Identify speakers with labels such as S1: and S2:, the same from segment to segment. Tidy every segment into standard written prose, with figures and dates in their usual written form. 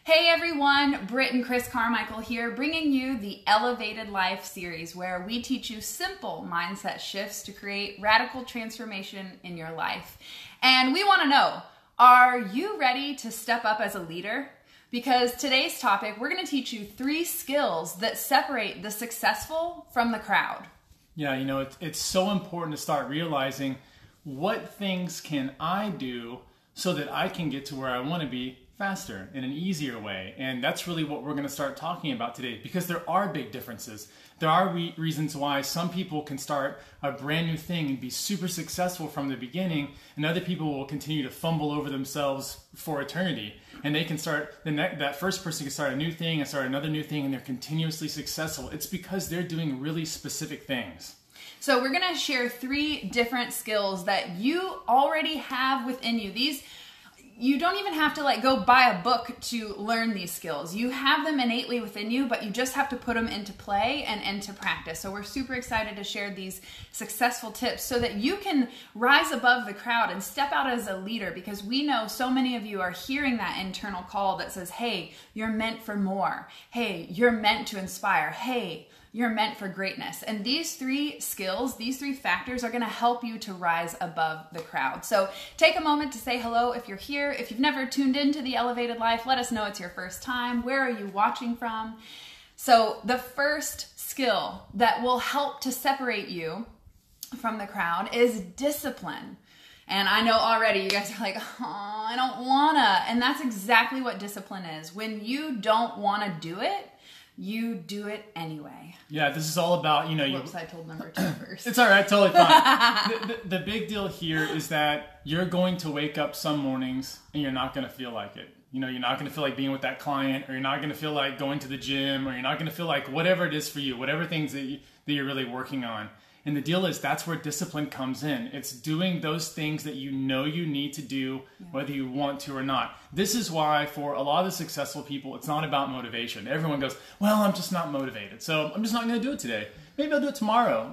S1: Hey everyone, Britt and Chris Carmichael here, bringing you the Elevated Life series where we teach you simple mindset shifts to create radical transformation in your life. And we want to know, are you ready to step up as a leader? Because today's topic, we're going to teach you 3 skills that separate the successful from the crowd.
S2: Yeah, it's so important to start realizing what things can I do so that I can get to where I want to be faster in an easier way. And that's really what we're going to start talking about today, because there are big differences. There are reasons why some people can start a brand new thing and be super successful from the beginning, and other people will continue to fumble over themselves for eternity. And they can start, that first person can start a new thing and start another new thing, and they're continuously successful. It's because they're doing really specific things.
S1: So we're going to share 3 different skills that you already have within you. You don't even have to go buy a book to learn these skills. You have them innately within you, but you just have to put them into play and into practice. So we're super excited to share these successful tips so that you can rise above the crowd and step out as a leader, because we know so many of you are hearing that internal call that says, hey, you're meant for more. Hey, you're meant to inspire. Hey, you're meant for greatness. And these 3 skills, these 3 factors are going to help you to rise above the crowd. So take a moment to say hello if you're here. If you've never tuned into the Elevated Life, let us know it's your first time. Where are you watching from? So the first skill that will help to separate you from the crowd is discipline. And I know already you guys are like, oh, I don't wanna. And that's exactly what discipline is. When you don't wanna do it, you do it anyway.
S2: Yeah, this is all about,
S1: Whoops, I told number 2 first.
S2: It's all right, totally fine. the big deal here is that you're going to wake up some mornings and you're not going to feel like it. You're not going to feel like being with that client, or you're not going to feel like going to the gym, or you're not going to feel like whatever it is for you, whatever things that you're really working on. And the deal is that's where discipline comes in. It's doing those things that you know you need to do, whether you want to or not. This is why for a lot of the successful people, it's not about motivation. Everyone goes, well, I'm just not motivated, so I'm just not going to do it today. Maybe I'll do it tomorrow.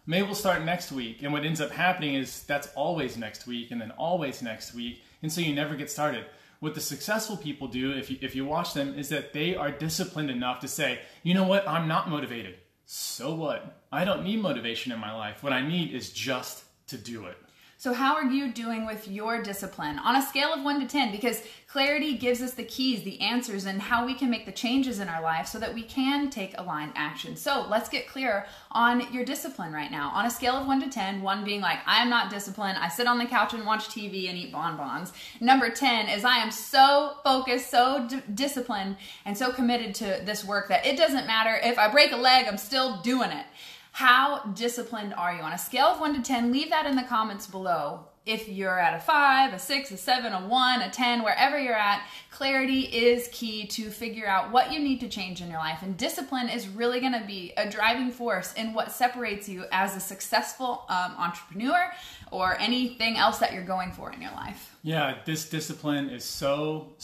S2: Maybe we'll start next week. And what ends up happening is that's always next week, and then always next week. And so you never get started. What the successful people do, if you watch them, is that they are disciplined enough to say, you know what, I'm not motivated. So what? I don't need motivation in my life. What I need is just to do it.
S1: So how are you doing with your discipline on a scale of 1 to 10? Because clarity gives us the keys, the answers, and how we can make the changes in our life so that we can take aligned action. So let's get clear on your discipline right now. On a scale of 1 to 10, 1 being like, I am not disciplined. I sit on the couch and watch TV and eat bonbons. Number 10 is I am so focused, so disciplined, and so committed to this work that it doesn't matter if I break a leg, I'm still doing it. How disciplined are you? On a scale of 1 to 10, leave that in the comments below. If you're at a 5, a 6, a 7, a 1, a 10, wherever you're at, clarity is key to figure out what you need to change in your life. And discipline is really going to be a driving force in what separates you as a successful entrepreneur or anything else that you're going for in your life.
S2: Yeah, this discipline is so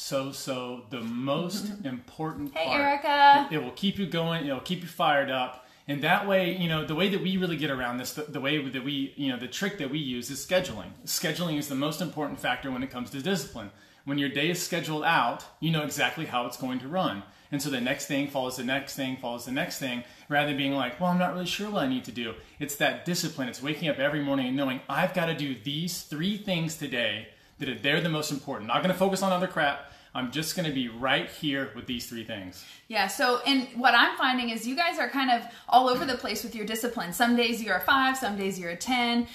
S2: the most important part.
S1: Hey, Erica.
S2: It will keep you going. It will keep you fired up. And that way, the way that we really get around this, the way that we, the trick that we use is scheduling. Scheduling is the most important factor when it comes to discipline. When your day is scheduled out, you know exactly how it's going to run. And so the next thing follows the next thing, follows the next thing, rather than being like, well, I'm not really sure what I need to do. It's that discipline. It's waking up every morning and knowing I've got to do these 3 things today that they're the most important. Not going to focus on other crap. I'm just going to be right here with these 3 things.
S1: Yeah, so and what I'm finding is you guys are kind of all over the place with your discipline. Some days you're a 5, some days you're a 10,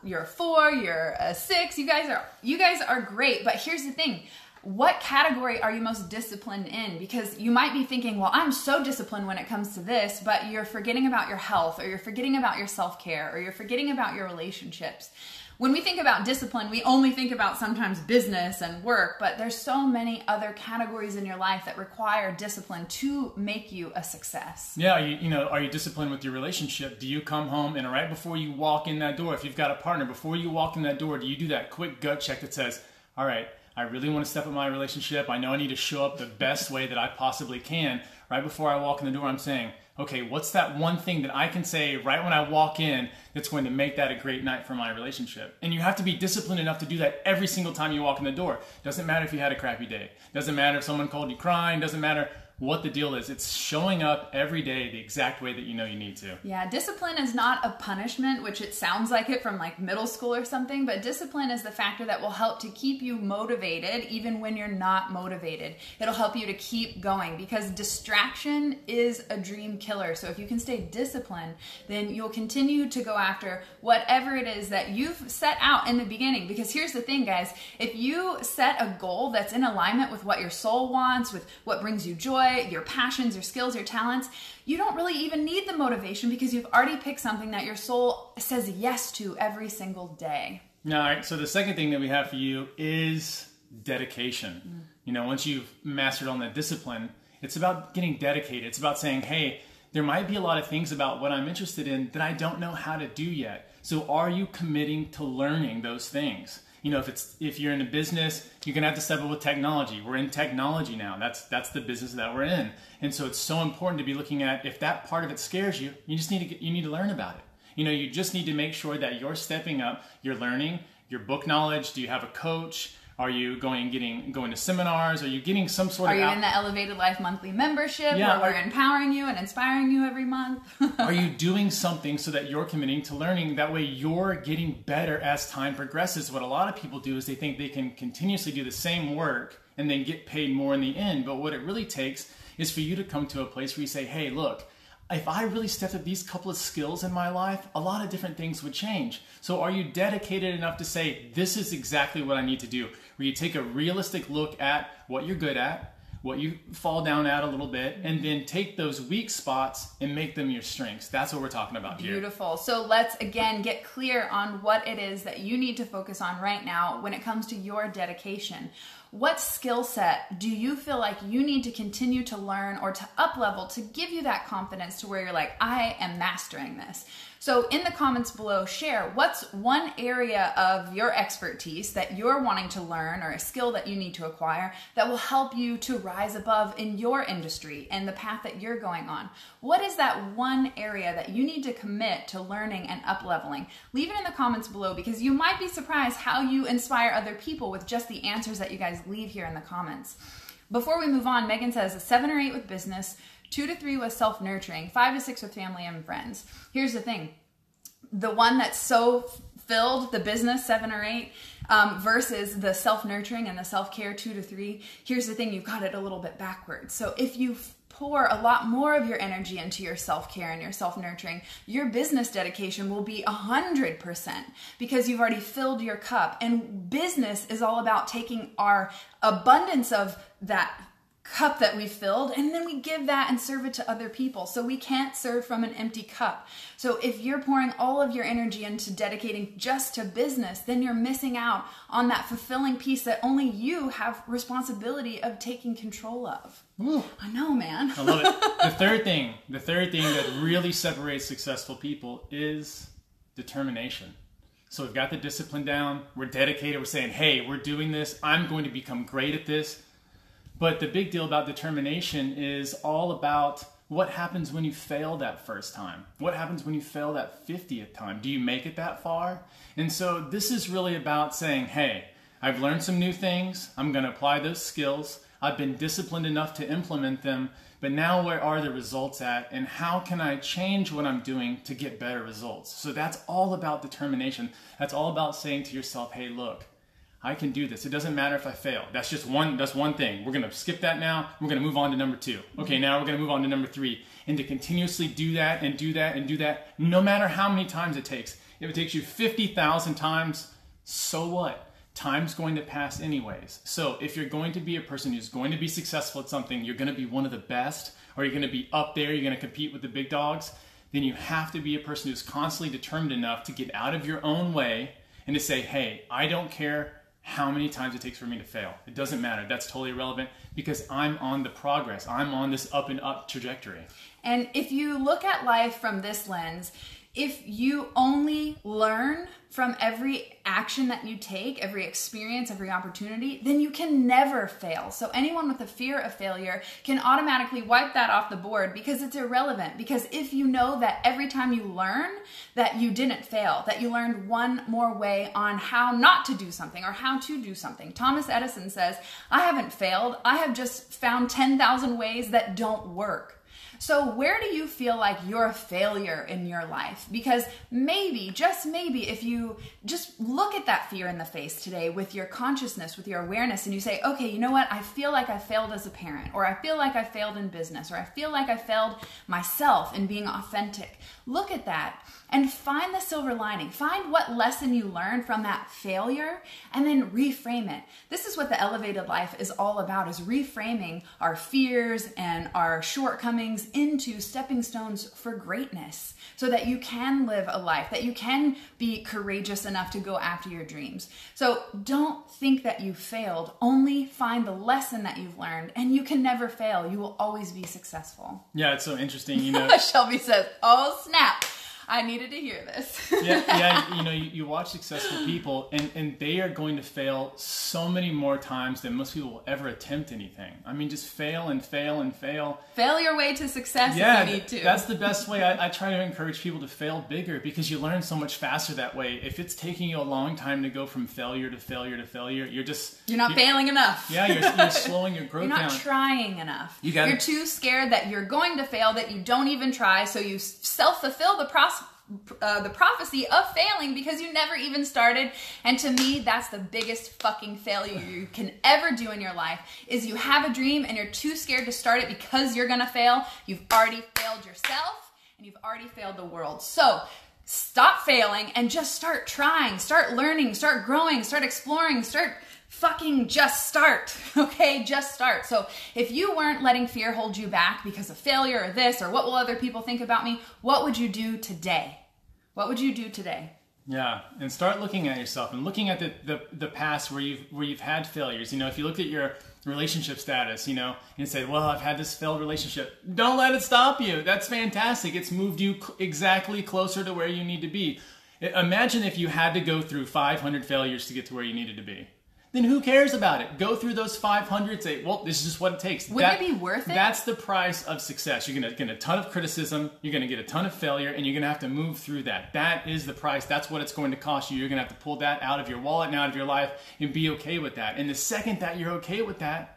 S1: you're a 4, you're a 6. You guys are great, but here's the thing. What category are you most disciplined in? Because you might be thinking, well, I'm so disciplined when it comes to this, but you're forgetting about your health, or you're forgetting about your self-care, or you're forgetting about your relationships. When we think about discipline, we only think about sometimes business and work, but there's so many other categories in your life that require discipline to make you a success.
S2: Yeah, are you disciplined with your relationship? Do you come home and right before you walk in that door, if you've got a partner, before you walk in that door, do you do that quick gut check that says, all right, I really want to step up my relationship. I know I need to show up the best way that I possibly can. Right before I walk in the door, I'm saying, okay, what's that one thing that I can say right when I walk in that's going to make that a great night for my relationship? And you have to be disciplined enough to do that every single time you walk in the door. Doesn't matter if you had a crappy day. Doesn't matter if someone called you crying. Doesn't matter what the deal is. It's showing up every day the exact way that you know you need to.
S1: Yeah, discipline is not a punishment, which it sounds like it from like middle school or something, but discipline is the factor that will help to keep you motivated even when you're not motivated. It'll help you to keep going because distraction is a dream killer. So if you can stay disciplined, then you'll continue to go after whatever it is that you've set out in the beginning. Because here's the thing, guys, if you set a goal that's in alignment with what your soul wants, with what brings you joy, your passions, your skills, your talents, you don't really even need the motivation because you've already picked something that your soul says yes to every single day.
S2: All right, so the second thing that we have for you is dedication. You know, once you've mastered on that discipline, it's about getting dedicated. It's about saying, hey, there might be a lot of things about what I'm interested in that I don't know how to do yet. So are you committing to learning those things? You know, if you're in a business, you're gonna have to step up with technology. We're in technology now. That's the business that we're in, and so it's so important to be looking at if that part of it scares you. You just need to learn about it. You know, you just need to make sure that you're stepping up. You're learning your book knowledge. Do you have a coach? Are you going to seminars? Are you getting some sort of...
S1: Are you in the Elevated Life monthly membership where we're empowering you and inspiring you every month?
S2: Are you doing something so that you're committing to learning? That way you're getting better as time progresses. What a lot of people do is they think they can continuously do the same work and then get paid more in the end. But what it really takes is for you to come to a place where you say, hey, look, if I really stepped up these couple of skills in my life, a lot of different things would change. So are you dedicated enough to say, this is exactly what I need to do? Where you take a realistic look at what you're good at, what you fall down at a little bit, and then take those weak spots and make them your strengths. That's what we're talking about here.
S1: Beautiful. So let's again get clear on what it is that you need to focus on right now when it comes to your dedication. What skill set do you feel like you need to continue to learn or to up level to give you that confidence to where you're like, I am mastering this? So in the comments below, share what's one area of your expertise that you're wanting to learn or a skill that you need to acquire that will help you to rise above in your industry and the path that you're going on. What is that one area that you need to commit to learning and up leveling? Leave it in the comments below because you might be surprised how you inspire other people with just the answers that you guys leave here in the comments. Before we move on, Megan says 7 or 8 with business, 2 to 3 with self-nurturing, 5 to 6 with family and friends. Here's the thing. The one that's so filled, the business, 7 or 8, versus the self-nurturing and the self-care, 2 to 3. Here's the thing, you've got it a little bit backwards. So if you pour a lot more of your energy into your self-care and your self-nurturing, your business dedication will be 100% because you've already filled your cup. And business is all about taking our abundance of that cup that we filled and then we give that and serve it to other people. So we can't serve from an empty cup. So if you're pouring all of your energy into dedicating just to business, then you're missing out on that fulfilling piece that only you have responsibility of taking control of.
S2: Ooh.
S1: I know, man.
S2: I love it. The third thing that really separates successful people is determination. So we've got the discipline down. We're dedicated. We're saying, hey, we're doing this. I'm going to become great at this. But the big deal about determination is all about what happens when you fail that first time. What happens when you fail that 50th time? Do you make it that far? And so this is really about saying, hey, I've learned some new things. I'm going to apply those skills. I've been disciplined enough to implement them. But now where are the results at? And how can I change what I'm doing to get better results? So that's all about determination. That's all about saying to yourself, hey, look, I can do this. It doesn't matter if I fail. That's one thing. We're going to skip that now. We're going to move on to number 2. Okay, now we're going to move on to number 3. And to continuously do that and do that and do that, no matter how many times it takes. If it takes you 50,000 times, so what? Time's going to pass anyways. So if you're going to be a person who's going to be successful at something, you're going to be one of the best, or you're going to be up there, you're going to compete with the big dogs, then you have to be a person who's constantly determined enough to get out of your own way and to say, hey, I don't care how many times it takes for me to fail. It doesn't matter. That's totally irrelevant because I'm on the progress. I'm on this up and up trajectory.
S1: And if you look at life from this lens, If you only learn from every action that you take, every experience, every opportunity, then you can never fail. So anyone with a fear of failure can automatically wipe that off the board because it's irrelevant. Because if you know that every time you learn that you didn't fail, that you learned one more way on how not to do something or how to do something. Thomas Edison says, I haven't failed. I have just found 10,000 ways that don't work. So where do you feel like you're a failure in your life? Because maybe, just maybe, if you just look at that fear in the face today with your consciousness, with your awareness, and you say, okay, you know what? I feel like I failed as a parent, or I feel like I failed in business, or I feel like I failed myself in being authentic. Look at that and find the silver lining. Find what lesson you learned from that failure and then reframe it. This is what the elevated life is all about, is reframing our fears and our shortcomings into stepping stones for greatness so that you can live a life, that you can be courageous enough to go after your dreams. So don't think that you failed. Only find the lesson that you've learned, and you can never fail. You will always be successful.
S2: Yeah, it's so interesting. You know,
S1: Shelby says, oh snap. I needed to hear this.
S2: yeah. You know, you watch successful people, and they are going to fail so many more times than most people will ever attempt anything. I mean, just fail and fail and fail.
S1: Fail your way to success
S2: yeah,
S1: if you need to.
S2: That's the best way. I try to encourage people to fail bigger because you learn so much faster that way. If it's taking you a long time to go from failure to failure to failure, you're not
S1: failing enough.
S2: Yeah, you're slowing your growth down.
S1: You're not trying enough.
S2: You're
S1: too scared that you're going to fail, that you don't even try, so you self-fulfill the prophecy of failing because you never even started. And to me, that's the biggest fucking failure you can ever do in your life, is you have a dream and you're too scared to start it because you're gonna fail. You've already failed yourself and you've already failed the world. So stop failing and just start trying, start learning, start growing, start exploring, start fucking just start, okay? Just start. So if you weren't letting fear hold you back because of failure or this or what will other people think about me, what would you do today? What would you do today?
S2: Yeah, and start looking at yourself and looking at the past where you've had failures. You know, if you looked at your relationship status, you know, and say, well, I've had this failed relationship. Don't let it stop you. That's fantastic. It's moved you exactly closer to where you need to be. Imagine if you had to go through 500 failures to get to where you needed to be. Then who cares about it? Go through those 500, say, well, this is just what it takes.
S1: Wouldn't it be worth it?
S2: That's the price of success. You're going to get a ton of criticism, you're going to get a ton of failure, and you're going to have to move through that. That is the price. That's what it's going to cost you. You're going to have to pull that out of your wallet and out of your life and be okay with that. And the second that you're okay with that,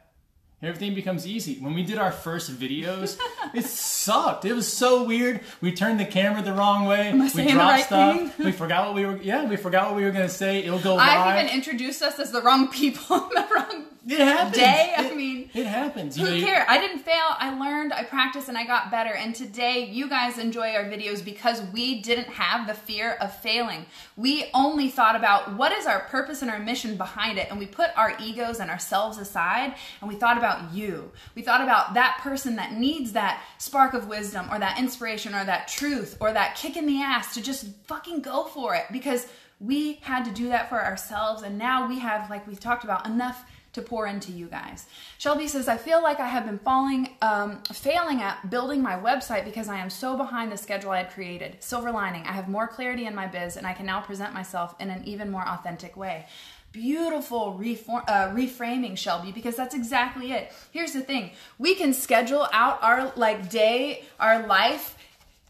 S2: everything becomes easy. When we did our first videos, it sucked. It was so weird. We turned the camera the wrong way.
S1: Am I saying the right thing?
S2: We forgot what we were going to say. It'll go live.
S1: I've even introduced us as the wrong people on the wrong day. I mean,
S2: it happens.
S1: Who cares? I didn't fail. I learned, I practiced, and I got better. And today, you guys enjoy our videos because we didn't have the fear of failing. We only thought about what is our purpose and our mission behind it. And we put our egos and ourselves aside, and we thought about you. We thought about that person that needs that spark of wisdom or that inspiration or that truth or that kick in the ass to just fucking go for it, because we had to do that for ourselves. And now we have, like we've talked about, enough to pour into you guys. Shelby says, I feel like I have been failing at building my website because I am so behind the schedule I had created. Silver lining, I have more clarity in my biz and I can now present myself in an even more authentic way. Beautiful reframing, Shelby, because that's exactly it. Here's the thing. We can schedule out our day, our life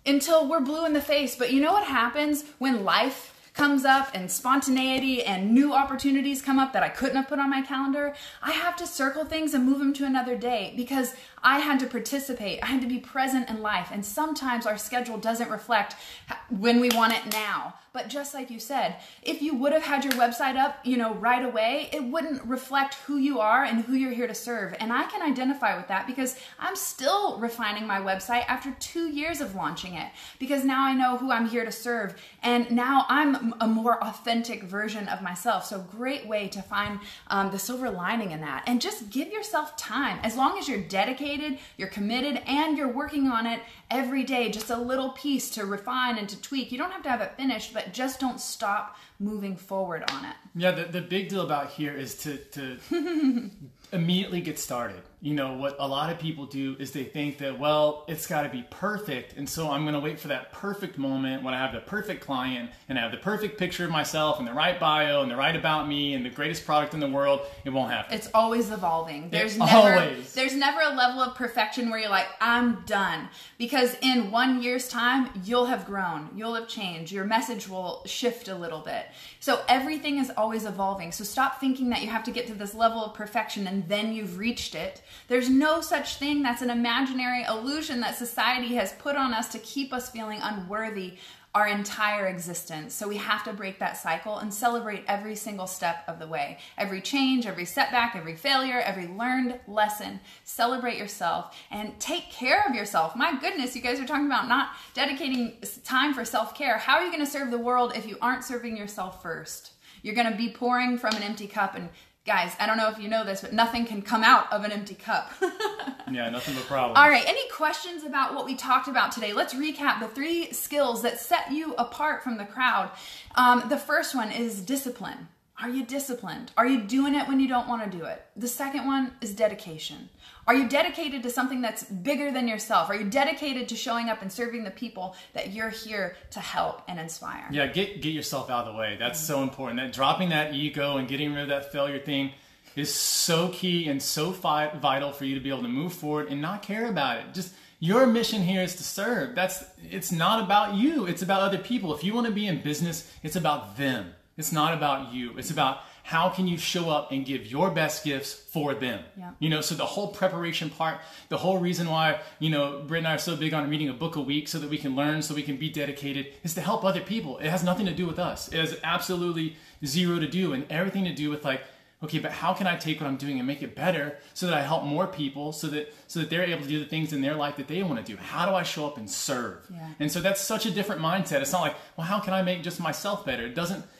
S1: until we're blue in the face. But you know what happens when life comes up and spontaneity and new opportunities come up that I couldn't have put on my calendar? I have to circle things and move them to another day because I had to participate. I had to be present in life. And sometimes our schedule doesn't reflect when we want it now. But just like you said, if you would have had your website up, right away, it wouldn't reflect who you are and who you're here to serve. And I can identify with that because I'm still refining my website after 2 years of launching it, because now I know who I'm here to serve. And now I'm a more authentic version of myself. So great way to find the silver lining in that. And just give yourself time. As long as you're dedicated, you're committed, and you're working on it every day, just a little piece to refine and to tweak. You don't have to have it finished, but just don't stop moving forward on it.
S2: Yeah, the big deal about here is to immediately get started. You know, what a lot of people do is they think that, well, it's got to be perfect. And so I'm going to wait for that perfect moment when I have the perfect client and I have the perfect picture of myself and the right bio and the right about me and the greatest product in the world. It won't happen.
S1: It's always evolving. There's never a level of perfection where you're like, I'm done. Because in 1 year's time, you'll have grown. You'll have changed. Your message will shift a little bit. So everything is always evolving. So stop thinking that you have to get to this level of perfection and then you've reached it. There's no such thing. That's an imaginary illusion that society has put on us to keep us feeling unworthy our entire existence. So we have to break that cycle and celebrate every single step of the way. Every change, every setback, every failure, every learned lesson. Celebrate yourself and take care of yourself. My goodness, you guys are talking about not dedicating time for self-care. How are you going to serve the world if you aren't serving yourself first? You're going to be pouring from an empty cup. And guys, I don't know if you know this, but nothing can come out of an empty cup.
S2: Yeah, nothing but problems.
S1: All right, any questions about what we talked about today? Let's recap the 3 skills that set you apart from the crowd. The first one is discipline. Are you disciplined? Are you doing it when you don't want to do it? The second one is dedication. Are you dedicated to something that's bigger than yourself? Are you dedicated to showing up and serving the people that you're here to help and inspire?
S2: Yeah, get yourself out of the way. That's so important. That dropping that ego and getting rid of that failure thing is so key and so vital for you to be able to move forward and not care about it. Just your mission here is to serve. It's not about you. It's about other people. If you want to be in business, it's about them. It's not about you. It's about how can you show up and give your best gifts for them.
S1: Yeah.
S2: You know, so the whole preparation part, the whole reason why, you know, Britt and I are so big on reading a book a week so that we can learn, so we can be dedicated, is to help other people. It has nothing to do with us. It has absolutely zero to do and everything to do with like, okay, but how can I take what I'm doing and make it better so that I help more people so that they're able to do the things in their life that they want to do? How do I show up and serve?
S1: Yeah.
S2: And so that's such a different mindset. It's not like, well, how can I make just myself better?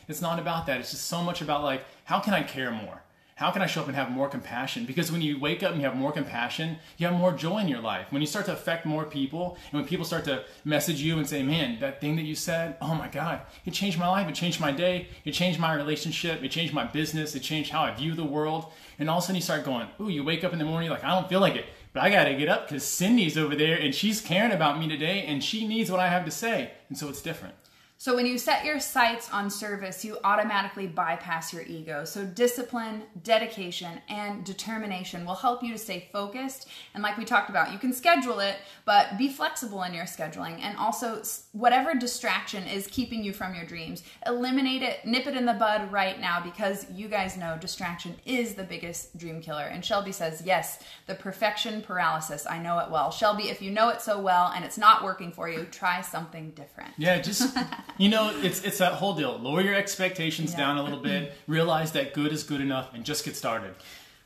S2: It's not about that. It's just so much about like, how can I care more? How can I show up and have more compassion? Because when you wake up and you have more compassion, you have more joy in your life. When you start to affect more people, and when people start to message you and say, man, that thing that you said, oh my God, it changed my life, it changed my day, it changed my relationship, it changed my business, it changed how I view the world. And all of a sudden you start going, ooh, you wake up in the morning, like, I don't feel like it, but I got to get up because Cindy's over there and she's caring about me today and she needs what I have to say. And so it's different.
S1: So when you set your sights on service, you automatically bypass your ego. So discipline, dedication, and determination will help you to stay focused. And like we talked about, you can schedule it, but be flexible in your scheduling. And also, whatever distraction is keeping you from your dreams, eliminate it, nip it in the bud right now, because you guys know distraction is the biggest dream killer. And Shelby says, yes, the perfection paralysis. I know it well. Shelby, if you know it so well and it's not working for you, try something different.
S2: Yeah, just... You know, it's that whole deal. Lower your expectations down a little bit. Realize that good is good enough and just get started.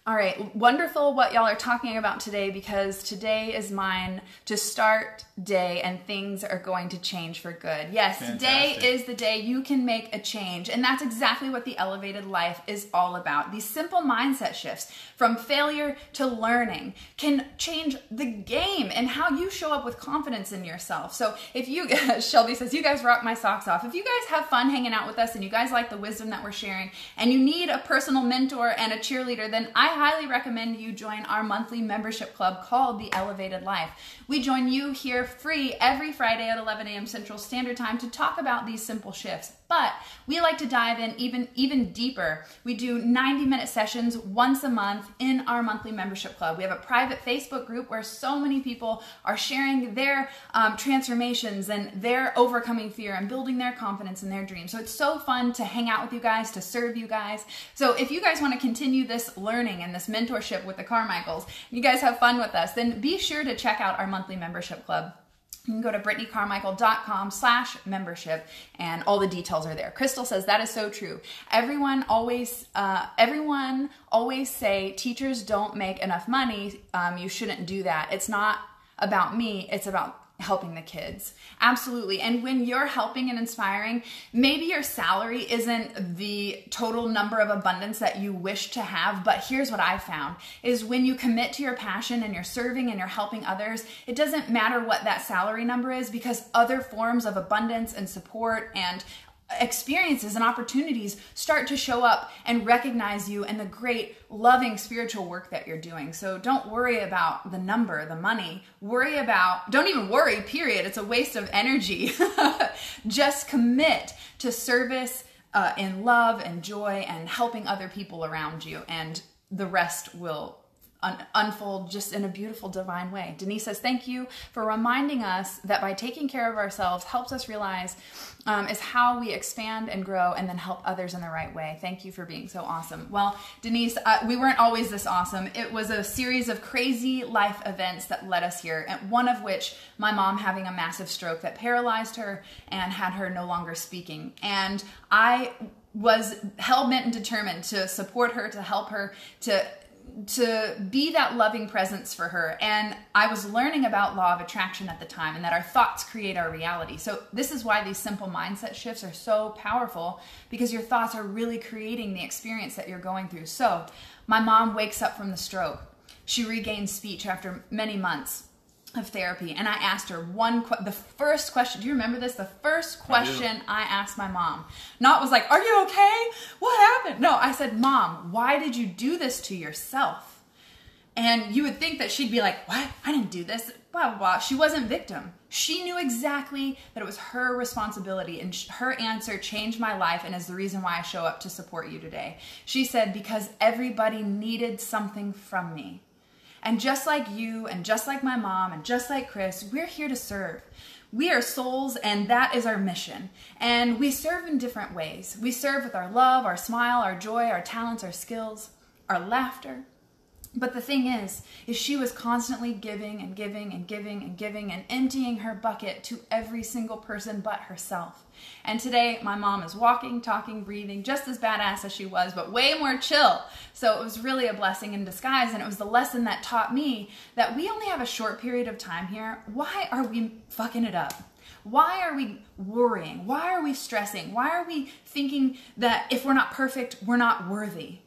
S1: All right, wonderful what y'all are talking about today, because today is mine to start day and things are going to change for good. Yes,
S2: Fantastic.
S1: Today is the day you can make a change, and that's exactly what the elevated life is all about. These simple mindset shifts from failure to learning can change the game and how you show up with confidence in yourself. So if you, Shelby says, you guys rock my socks off. If you guys have fun hanging out with us and you guys like the wisdom that we're sharing and you need a personal mentor and a cheerleader, then I highly recommend you join our monthly membership club called The Elevated Life. We join you here free every Friday at 11 a.m. Central Standard Time to talk about these simple shifts. But we like to dive in even deeper. We do 90-minute sessions once a month in our monthly membership club. We have a private Facebook group where so many people are sharing their transformations and their overcoming fear and building their confidence in their dreams. So it's so fun to hang out with you guys, to serve you guys. So if you guys want to continue this learning and this mentorship with the Carmichaels, you guys have fun with us, then be sure to check out our monthly membership club. You can go to brittneycarmichael.com/membership and all the details are there. Crystal says that is so true. Everyone always say teachers don't make enough money. You shouldn't do that. It's not about me. It's about helping the kids. Absolutely. And when you're helping and inspiring, maybe your salary isn't the total number of abundance that you wish to have, but here's what I found is when you commit to your passion and you're serving and you're helping others, it doesn't matter what that salary number is, because other forms of abundance and support and experiences and opportunities start to show up and recognize you and the great loving spiritual work that you're doing. So don't worry about the number, the money. Don't even worry, period. It's a waste of energy. Just commit to service in love and joy and helping other people around you, and the rest will unfold just in a beautiful divine way. Denise says, thank you for reminding us that by taking care of ourselves helps us realize is how we expand and grow and then help others in the right way. Thank you for being so awesome. Well, Denise, we weren't always this awesome. It was a series of crazy life events that led us here, and one of which, my mom having a massive stroke that paralyzed her and had her no longer speaking. And I was hell-bent and determined to support her, to help her, to be that loving presence for her. And I was learning about law of attraction at the time, and that our thoughts create our reality. So this is why these simple mindset shifts are so powerful, because your thoughts are really creating the experience that you're going through. So my mom wakes up from the stroke. She regains speech after many months of therapy. And I asked her the first question. Do you remember this? The first question I asked my mom, was like, are you okay? What happened? No, I said, Mom, why did you do this to yourself? And you would think that she'd be like, what? I didn't do this. Blah, blah, blah. She wasn't victim. She knew exactly that it was her responsibility, and her answer changed my life and is the reason why I show up to support you today. She said, because everybody needed something from me. And just like you, and just like my mom, and just like Chris, we're here to serve. We are souls, and that is our mission. And we serve in different ways. We serve with our love, our smile, our joy, our talents, our skills, our laughter. But the thing is she was constantly giving and giving and giving and giving and emptying her bucket to every single person but herself. And today, my mom is walking, talking, breathing, just as badass as she was, but way more chill. So it was really a blessing in disguise, and it was the lesson that taught me that we only have a short period of time here. Why are we fucking it up? Why are we worrying? Why are we stressing? Why are we thinking that if we're not perfect, we're not worthy?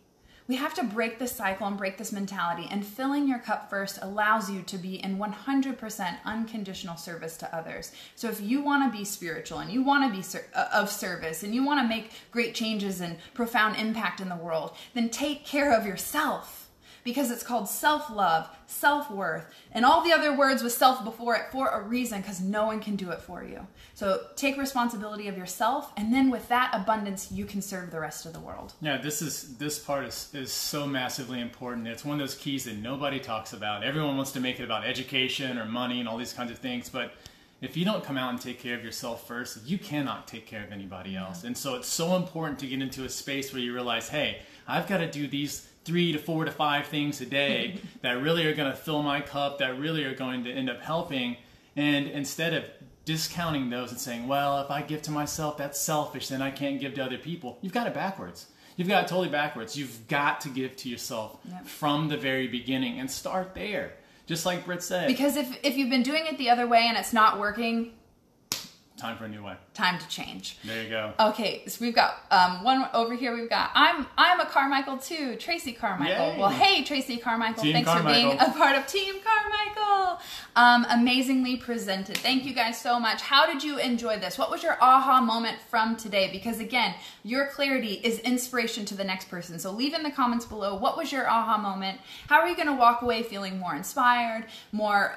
S1: We have to break this cycle and break this mentality, and filling your cup first allows you to be in 100% unconditional service to others. So if you want to be spiritual and you want to be of service and you want to make great changes and profound impact in the world, then take care of yourself. Because it's called self-love, self-worth, and all the other words with self before it for a reason, because no one can do it for you. So take responsibility of yourself, and then with that abundance, you can serve the rest of the world.
S2: Yeah, this part is so massively important. It's one of those keys that nobody talks about. Everyone wants to make it about education or money and all these kinds of things, but if you don't come out and take care of yourself first, you cannot take care of anybody else. And so it's so important to get into a space where you realize, hey, I've got to do these 3 to 4 to 5 things a day that really are going to fill my cup, that really are going to end up helping. And instead of discounting those and saying, well, if I give to myself, that's selfish, then I can't give to other people. You've got it backwards. You've got it totally backwards. You've got to give to yourself from the very beginning and start there. Just like Britt said.
S1: Because if you've been doing it the other way and it's not working,
S2: time for a new way.
S1: Time to change.
S2: There you go.
S1: Okay, so we've got one over here. We've got I'm a Carmichael too, Tracy Carmichael.
S2: Yay.
S1: Well, hey Tracy Carmichael,
S2: Team
S1: thanks
S2: Carmichael.
S1: for being a part of Team Carmichael. Amazingly presented. Thank you guys so much. How did you enjoy this? What was your aha moment from today? Because again, your clarity is inspiration to the next person. So leave in the comments below, what was your aha moment? How are you going to walk away feeling more inspired, more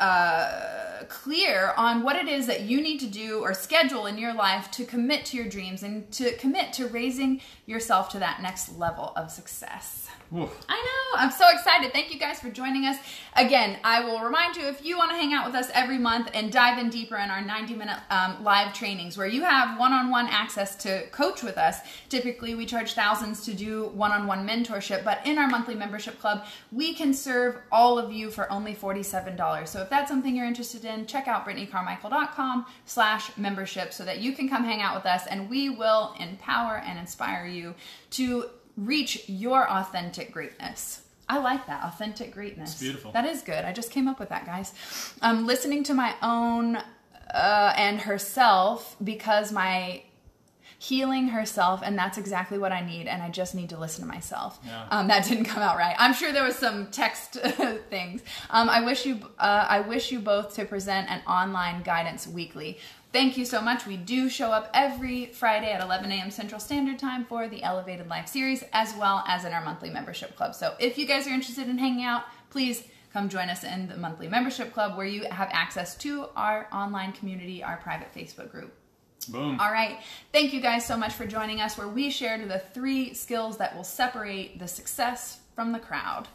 S1: clear on what it is that you need to do or schedule in your life to commit to your dreams and to commit to raising yourself to that next level of success?
S2: Oof.
S1: I know, I'm so excited. Thank you guys for joining us. Again, I will remind you, if you want to hang out with us every month and dive in deeper in our 90-minute live trainings where you have one-on-one access to coach with us. Typically, we charge thousands to do one-on-one mentorship, but in our monthly membership club, we can serve all of you for only $47. So if that's something you're interested in, check out BrittneyCarmichael.com/membership so that you can come hang out with us, and we will empower and inspire you to reach your authentic greatness. I like that, authentic greatness.
S2: It's beautiful.
S1: That is good. I just came up with that, guys. Listening to my own and herself, because healing herself, and that's exactly what I need, and I just need to listen to myself.
S2: Yeah.
S1: That didn't come out right. I'm sure there was some text things. I wish you both to present an online guidance weekly. Thank you so much. We do show up every Friday at 11 a.m. Central Standard Time for the Elevated Life series, as well as in our monthly membership club. So if you guys are interested in hanging out, please come join us in the monthly membership club, where you have access to our online community, our private Facebook group.
S2: Boom.
S1: All right. Thank you guys so much for joining us, where we shared the 3 skills that will separate the success from the crowd.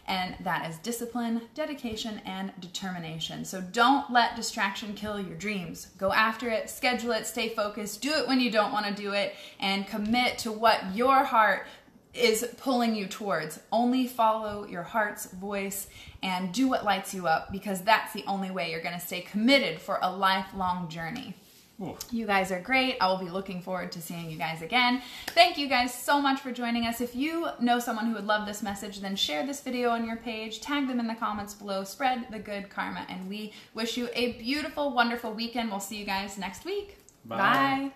S1: And that is discipline, dedication, and determination. So don't let distraction kill your dreams. Go after it, schedule it, stay focused, do it when you don't want to do it, and commit to what your heart is pulling you towards. Only follow your heart's voice and do what lights you up, because that's the only way you're going to stay committed for a lifelong journey.
S2: Ooh.
S1: You guys are great. I will be looking forward to seeing you guys again. Thank you guys so much for joining us. If you know someone who would love this message, then share this video on your page, tag them in the comments below, spread the good karma, and we wish you a beautiful, wonderful weekend. We'll see you guys next week.
S2: Bye.
S1: Bye.